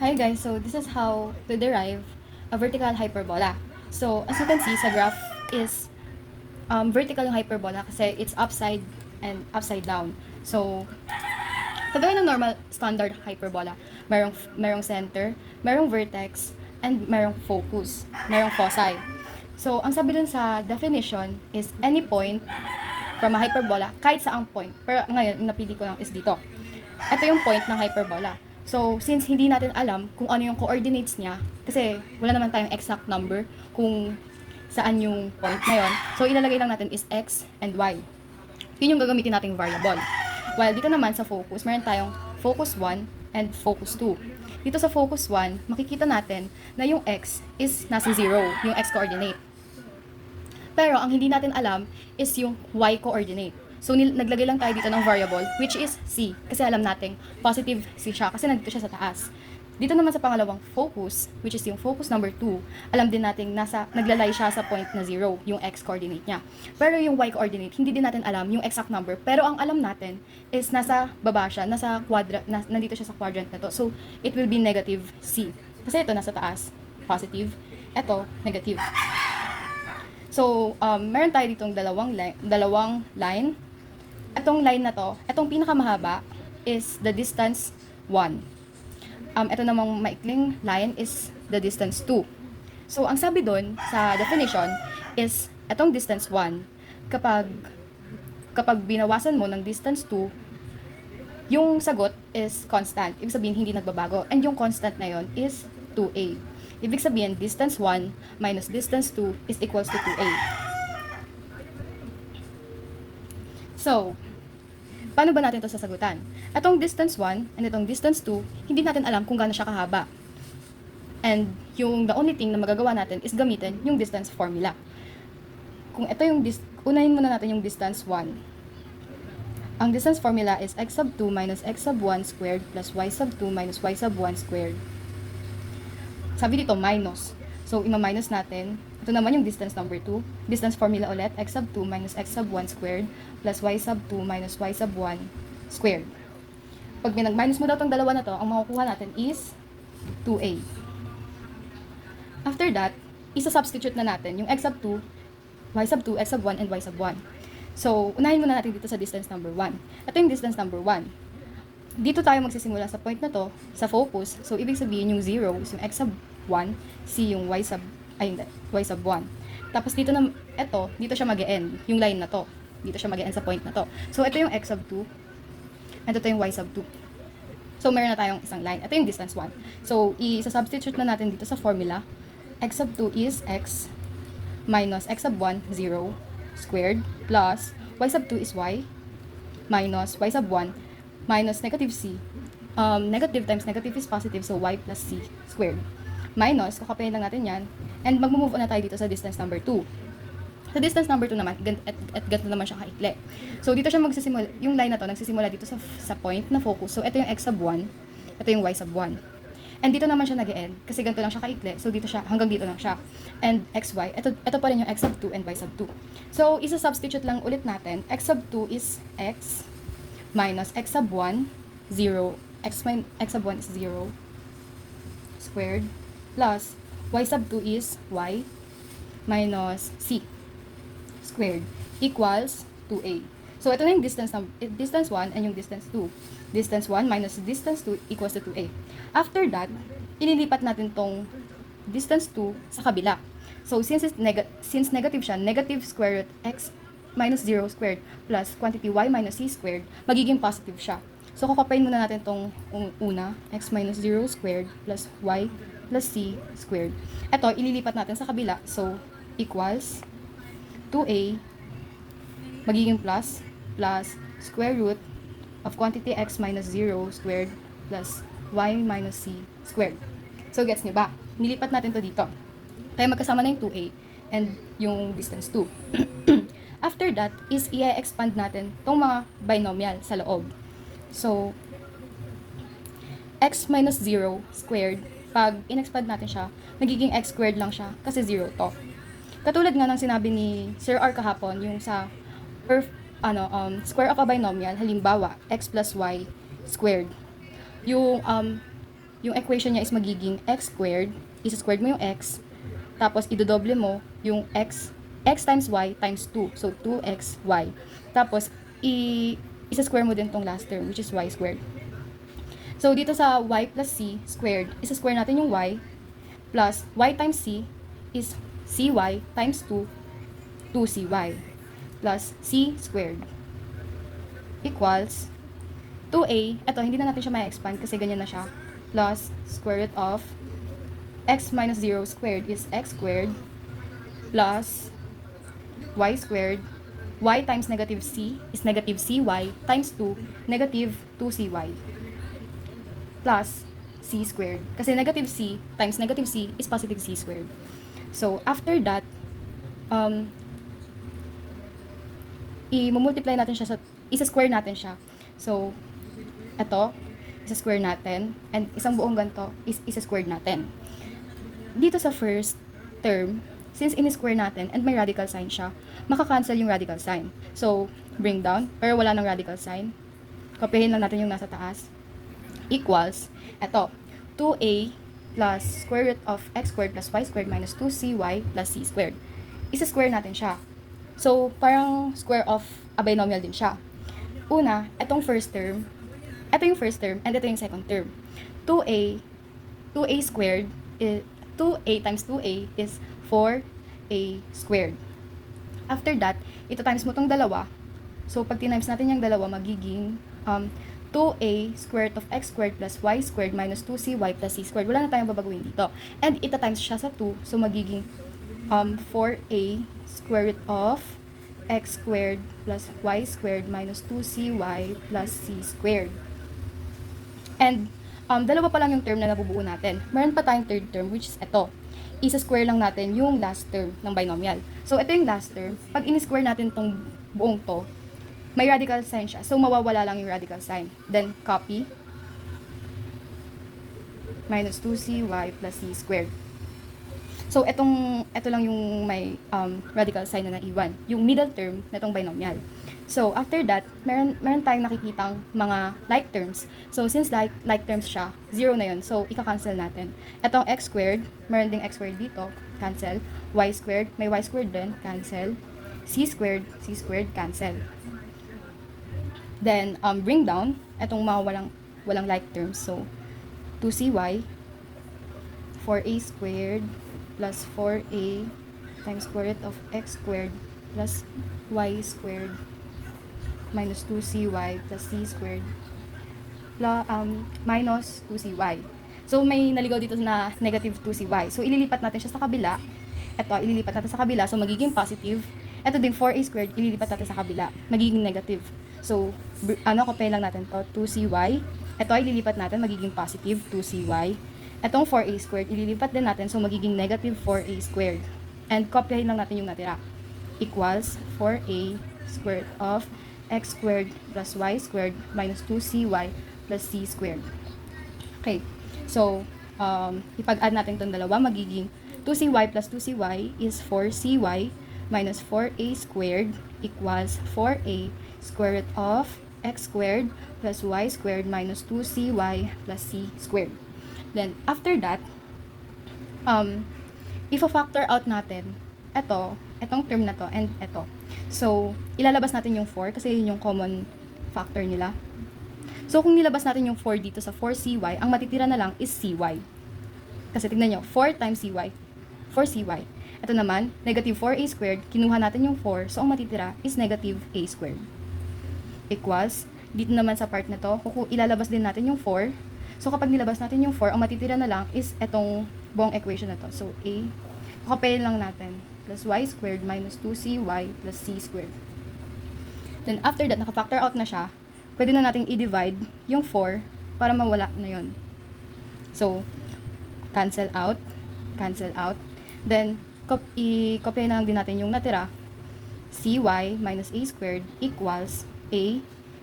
Hi guys, so this is how to derive a vertical hyperbola. So as you can see sa graph is vertical yung hyperbola kasi it's upside and upside down. So kagaya ng normal standard hyperbola, merong center, merong vertex, and merong focus, merong foci. So ang sabi dun sa definition is any point from a hyperbola, kahit saang point. Pero ngayon, yung napili ko lang is dito. Ito yung point ng hyperbola. So, since hindi natin alam kung ano yung coordinates niya, kasi wala naman tayong exact number kung saan yung point na yun. So, ilalagay lang natin is x and y. Yun yung gagamitin nating variable. While dito naman sa focus, meron tayong focus 1 and focus 2. Dito sa focus 1, makikita natin na yung x is nasa 0, yung x coordinate. Pero ang hindi natin alam is yung y coordinate. So, naglagay lang tayo dito ng variable, which is c. Kasi alam natin, positive c siya, kasi nandito siya sa taas. Dito naman sa pangalawang focus, which is yung focus number 2, alam din natin naglalay siya sa point na 0, yung x coordinate niya. Pero yung y coordinate, hindi din natin alam yung exact number. Pero ang alam natin is nasa baba siya, nandito siya sa quadrant na to. So, it will be negative c. Kasi ito nasa taas, positive. Ito, negative. So, meron tayo ditong dalawang line. Itong line na to, itong pinakamahaba is the distance 1. Ito namang maikling line is the distance 2. So, ang sabi doon sa definition is itong distance 1, kapag binawasan mo ng distance 2, yung sagot is constant. Ibig sabihin, hindi nagbabago. And yung constant na yon is 2a. Ibig sabihin, distance 1 minus distance 2 is equals to 2a. So, paano ba natin ito sasagutan? Itong distance 1 and itong distance 2, hindi natin alam kung gaano siya kahaba. And the only thing na magagawa natin is gamitin yung distance formula. Kung ito yung, unahin muna natin yung distance 1. Ang distance formula is x sub 2 minus x sub 1 squared plus y sub 2 minus y sub 1 squared. Sabi dito, minus. So, ima-minus natin. Ito naman yung distance number 2. Distance formula ulit, x sub 2 minus x sub 1 squared plus y sub 2 minus y sub 1 squared. Pag minag-minus mo daw itong dalawa na to, ang makukuha natin is 2a. After that, isa-substitute na natin yung x sub 2, y sub 2, x sub 1, and y sub 1. So, unahin muna natin dito sa distance number 1. Ito yung distance number 1. Dito tayo magsisimula sa point na to, sa focus. So, ibig sabihin yung 0 is yung x sub 1, c yung y sub 1. Tapos dito na, dito siya mag-e-end, yung line na to. Dito siya mag-e-end sa point na to. So, ito yung x sub 2, and ito yung y sub 2. So, meron na tayong isang line. Ito yung distance 1. So, isa-substitute na natin dito sa formula. X sub 2 is x minus x sub 1, 0, squared, plus y sub 2 is y, minus y sub 1, minus negative c. Negative times negative is positive, so y plus c squared. Minus, kakapayin lang natin yan. And mag-move on na tayo dito sa distance number 2. Sa distance number 2 naman, at ganito naman siya kaikli. So, dito siya magsisimula, yung line na to, nagsisimula dito sa point na focus. So, ito yung x sub 1, ito yung y sub 1. And dito naman siya nag-e-end, kasi ganito lang siya kaikli. So, dito siya, hanggang dito lang siya. And xy, ito pa rin yung x sub 2 and y sub 2. So, isa-substitute lang ulit natin. X sub 2 is x minus x sub 1, 0, x sub 1 is 0, squared, plus y sub 2 is y minus c squared equals 2a. So, ito na yung distance 1 and yung distance 2. Distance 1 minus distance 2 equals to 2a. After that, ililipat natin tong distance 2 sa kabila. So, since negative siya, negative square root x minus 0 squared plus quantity y minus c squared, magiging positive siya. So, kukapain muna natin tong una, x minus 0 squared plus y plus c squared. Ito, ililipat natin sa kabila. So, equals 2a magiging plus square root of quantity x minus 0 squared plus y minus c squared. So, gets niyo ba? Nilipat natin to dito. Kaya magkasama na yung 2a and yung distance 2. After that, is i-expand natin tong mga binomial sa loob. So, x minus 0 squared, pag in-expand natin siya, nagiging x squared lang siya kasi 0 to. Katulad nga ng sinabi ni Sir R kahapon, yung sa square of a binomial, halimbawa, x plus y squared. Yung yung equation niya is magiging x squared, isa-squared mo yung x, tapos idodoble mo yung x times y times 2. So, 2xy. Tapos, isa-square mo din tong last term, which is y squared. So, dito sa y plus c squared, isa-square natin yung y, plus y times c is cy times 2, 2cy, plus c squared, equals 2a, eto, hindi na natin siya ma-expand kasi ganyan na siya, plus square root of x minus 0 squared is x squared, plus y squared, y times negative c is negative cy times 2, negative 2cy, plus c squared. Kasi negative c times negative c is positive c squared. So, after that, i-multiply natin siya isa-square natin siya. So, ito, isa-square natin, and isang buong ganito is isa-square natin. Dito sa first term, since in-square natin and may radical sign siya, maka-cancel yung radical sign. So, bring down, pero wala ng radical sign. Kopyahin lang natin yung nasa taas. Equals, eto, 2a plus square root of x squared plus y squared minus 2cy plus c squared. Isa-square natin siya. So, parang square of a binomial din siya. Una, etong first term, ito yung first term, and ito yung second term. 2a squared, 2a times 2a is 4a squared. After that, ito times mo tong dalawa. So, pag tinimes natin yung dalawa, magiging 2a squared of x squared plus y squared minus 2cy plus c squared. Wala na tayong babaguhin dito. And ito times siya sa 2, so magiging 4a square root of x squared plus y squared minus 2cy plus c squared. And dalawa pa lang yung term na nabubuo natin. Meron pa tayong third term, which is ito. Isa-square lang natin yung last term ng binomial. So, ito yung last term. Pag in-square natin tong buong to, may radical sign siya. So, mawawala lang yung radical sign. Then, copy. Minus 2cy plus c squared. So, ito lang yung may radical sign na naiwan. Yung middle term na itong binomial. So, after that, meron tayong nakikitang mga like terms. So, since like terms siya, 0 na yun. So, ika-cancel natin. Itong x squared, meron ding x squared dito, cancel. Y squared, may y squared din, cancel. C squared, cancel. Then, bring down, itong mga walang like terms. So, 2cy, 4a squared, plus 4a times square root of x squared plus y squared minus 2cy plus c squared plus, minus 2cy. So, may naligaw dito na negative 2cy. So, ililipat natin siya sa kabila. Ito, ililipat natin sa kabila. So, magiging positive. Ito din 4a squared, ililipat natin sa kabila. Magiging negative. So, copy lang natin to 2cy. Ito ay ililipat natin, magiging positive 2cy. Itong 4a squared, ililipat din natin, so magiging negative 4a squared. And kopyahin lang natin yung natira. Equals 4a squared of x squared plus y squared minus 2cy plus c squared. Okay. So, ipag-add natin itong dalawa, magiging 2cy plus 2cy is 4cy minus 4a squared equals 4a square root of x squared plus y squared minus 2cy plus c squared. Then, after that, if-factor out natin itong term na to, and ito. So, ilalabas natin yung 4 kasi yun yung common factor nila. So, kung nilabas natin yung 4 dito sa 4cy, ang matitira na lang is cy. Kasi tignan nyo, 4 times cy, 4cy. Ito naman, negative 4a squared, kinuha natin yung 4, so ang matitira is negative a squared. Equals, dito naman sa part na to, ilalabas din natin yung 4. So, kapag nilabas natin yung 4, ang matitira na lang is itong buong equation na to. So, a, kakapayin lang natin, plus y squared minus 2cy plus c squared. Then, after that, naka-factor out na siya, pwede na natin i-divide yung 4 para mawala na yun. So, cancel out. Then, i-copy na lang din natin yung natira. cy minus a squared equals a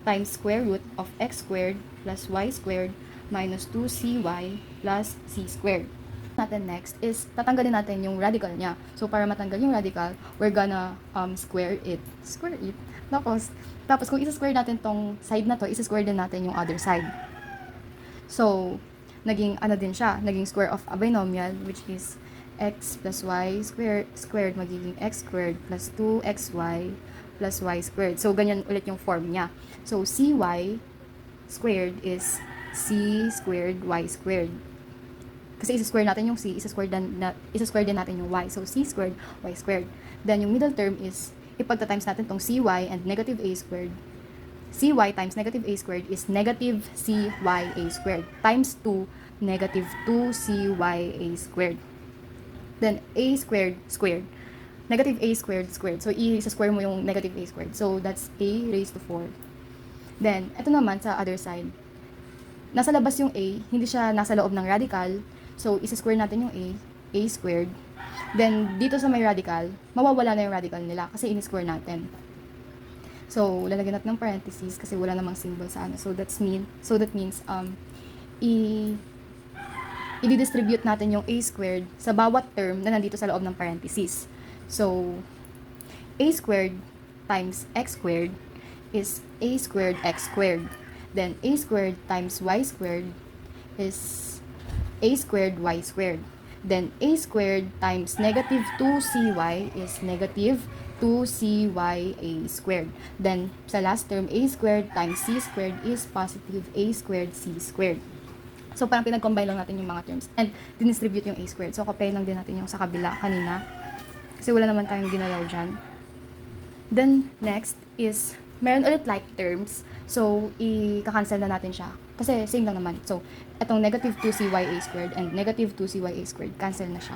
times square root of x squared plus y squared minus 2cy plus c squared. Natin next is tatanggalin natin yung radical niya. So, para matanggal yung radical, we're gonna square it. Tapos kung isa-square natin tong side na to, isa-square din natin yung other side. So, naging ano din siya, naging square of a binomial, which is x plus y squared magiging x squared plus 2xy plus y squared. So, ganyan ulit yung form niya. So, cy squared is c squared y squared. Kasi isa-square natin yung c, isa-square din natin yung y. So, c squared, y squared. Then, yung middle term is, ipagta-times natin tong cy and negative a squared. cy times negative a squared is negative cy a squared times 2 negative 2cy a squared. Then, a squared squared. Negative a squared squared. So, i-square mo yung negative a squared. So, that's a raised to 4. Then, ito naman sa other side. Nasa labas yung a, hindi siya nasa loob ng radical. So, isa-square natin yung a squared. Then, dito sa may radical, mawawala na yung radical nila kasi in-square natin. So, lalagyan natin ng parentheses kasi wala namang symbol sa ano. So, that means, i-distribute natin yung a squared sa bawat term na nandito sa loob ng parentheses. So, a squared times x squared is a squared x squared. Then, a squared times y squared is a squared y squared. Then, a squared times negative 2cy is negative 2cy a squared. Then, sa last term, a squared times c squared is positive a squared c squared. So, parang pinag-combine lang natin yung mga terms. And, dinistribute yung a squared. So, copy lang din natin yung sa kabila kanina. Kasi wala naman tayong ginalaw dyan. Then, next is, meron ulit like terms. So, i-cancel na natin siya. Kasi, same lang naman. So, itong negative 2cy a squared and negative 2cy a squared, cancel na siya.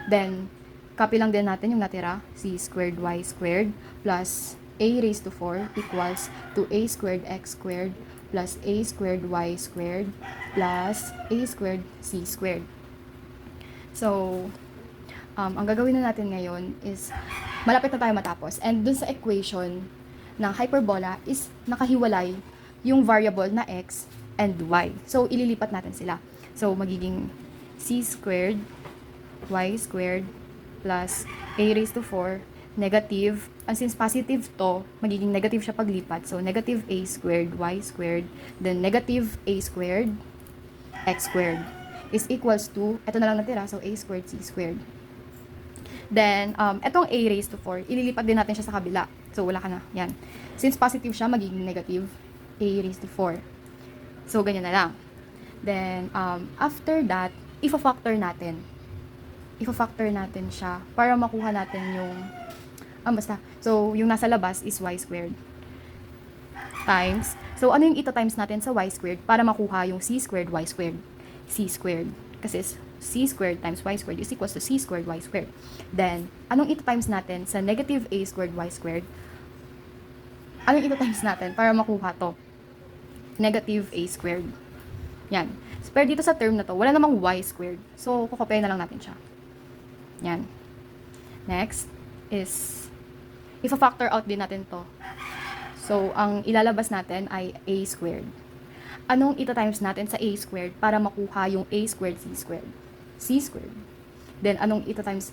Then, copy lang din natin yung natira, c squared y squared plus a raised to 4 equals to a squared x squared plus a squared y squared plus a squared c squared. So, ang gagawin na natin ngayon is, malapit na tayo matapos. And dun sa equation ng hyperbola is nakahiwalay yung variable na x and y. So, ililipat natin sila. So, magiging c squared y squared plus a raised to 4 negative, and since positive to, magiging negative siya paglipat. So, negative a squared y squared, then negative a squared x squared is equals to, ito na lang natira, so a squared c squared. Then, etong a raised to 4, ililipat din natin siya sa kabila. So, wala ka na. Yan. Since positive siya, magiging negative a raised to 4. So, ganyan na lang. Then, after that, ifo-factor natin. Ifo-factor natin siya para makuha natin yung basta. So, yung nasa labas is y squared times. So, ano yung ita-times natin sa y squared para makuha yung c squared y squared? C squared. Kasi c squared times y squared is equals to c squared y squared. Then, anong ita-times natin sa negative a squared y squared? Anong ita-times natin para makuha to? Negative a squared. Yan. So, pero dito sa term na to, wala namang y squared. So, kukopyahin na lang natin siya. Yan. Next is, ifa-factor out din natin to. So, ang ilalabas natin ay a squared. Anong ita-times natin sa a squared para makuha yung a squared c squared? C squared. Then, anong ita-times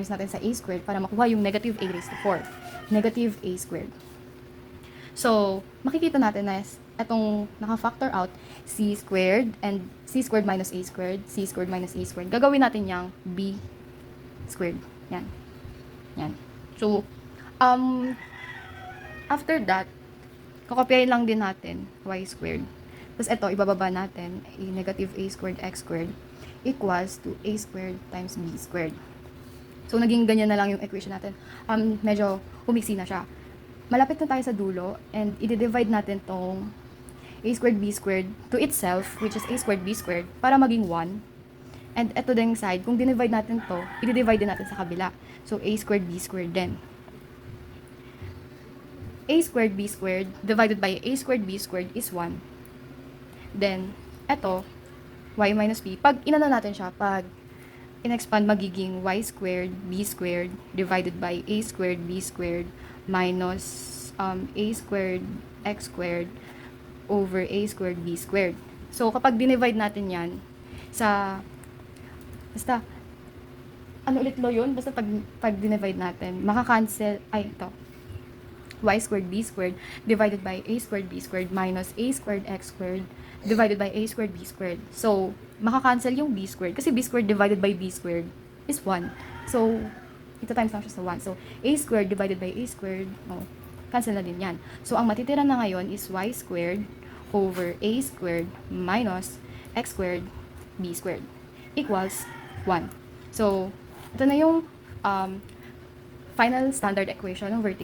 natin sa a squared para makuha yung negative a raised to 4? Negative a squared. So, makikita natin na itong naka-factor out c squared and c squared minus a squared, c squared minus a squared. Gagawin natin yung b squared. Yan. Yan. So, after that, kakopyahin lang din natin y squared. Tapos ito, ibababa natin a negative a squared x squared equals to a squared times b squared. So, naging ganyan na lang yung equation natin. Medyo humiksi na siya. Malapit na tayo sa dulo and i-divide natin tong a squared b squared to itself, which is a squared b squared, para maging 1. And ito din side, kung dinivide natin to, i-divide din natin sa kabila. So, a squared b squared din. A squared b squared divided by a squared b squared is 1. Then, eto, y minus b. Pag inano natin siya, pag in-expand, magiging y squared b squared divided by a squared b squared minus a squared x squared over a squared b squared. So, kapag dinivide natin yan sa, basta, ano ulit lo yun? Basta pag dinivide natin, makakancel, ay, ito, y squared b squared divided by a squared b squared minus a squared x squared divided by a squared, b squared. So, makakancel yung b squared. Kasi b squared divided by b squared is 1. So, ito times lang siya sa 1. So, a squared divided by a squared, oh, cancel na din yan. So, ang matitira na ngayon is y squared over a squared minus x squared b squared equals 1. So, ito na yung final standard equation ng vertical